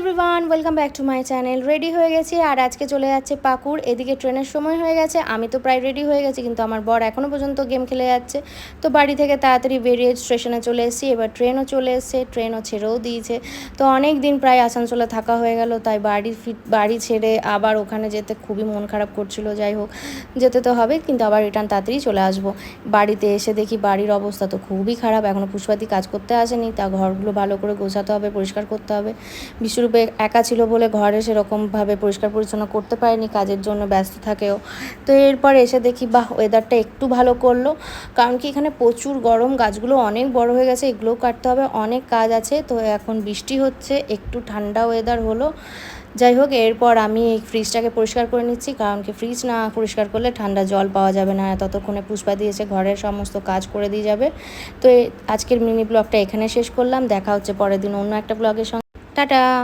Everyone, welcome back to my channel. Ready হয়ে গেছি আর আজকে চলে যাচ্ছে পাকুড়। এদিকে ট্রেনের সময় হয়ে গেছে, আমি তো প্রায় রেডি হয়ে গেছি, কিন্তু আমার বর এখনও পর্যন্ত গেম খেলে যাচ্ছে। তো বাড়ি থেকে তাড়াতাড়ি বেরিয়ে স্টেশনে চলে এসেছি। এবার ট্রেনও চলে এসছে, ট্রেনও ছেড়েও দিয়েছে। তো অনেক দিন প্রায় আসানসোলে থাকা হয়ে গেল, তাই বাড়ি ছেড়ে আবার ওখানে যেতে খুবই মন খারাপ করছিল। যাই হোক, যেতে তো হবে, কিন্তু আবার রিটার্ন তাড়াতাড়ি চলে আসবো। বাড়িতে এসে দেখি বাড়ির অবস্থা তো খুবই খারাপ, এখনও পুষ্পাদি কাজ করতে আসেনি, তা ঘরগুলো ভালো করে গোছাতে হবে, পরিষ্কার করতে হবে। বিশ্বরূপে একা ছিল বলে ঘরে সেরকমভাবে পরিষ্কার পরিচ্ছন্ন করতে পারেনি, কাজের জন্য ব্যস্ত থাকেও। তো এরপর এসে দেখি বাহ, ওয়েদারটা একটু ভালো করলো, কারণ কি এখানে প্রচুর গরম, গাছগুলো অনেক বড় হয়ে গেছে, এগুলোও কাটতে হবে, অনেক কাজ আছে। তো এখন বৃষ্টি হচ্ছে, একটু ঠান্ডা ওয়েদার হলো। যাই হোক, এরপর আমি এই ফ্রিজটাকে পরিষ্কার করে নিচ্ছি, কারণ কি ফ্রিজ না পরিষ্কার করলে ঠান্ডা জল পাওয়া যাবে না। ততক্ষণে পুষ্পা দিয়েছে ঘরের সমস্ত কাজ করে দিয়ে যাবে। তো আজকের মিনি ব্লগটা এখানে শেষ করলাম, দেখা হচ্ছে পরের দিন অন্য একটা ব্লগের সঙ্গে। টাটা।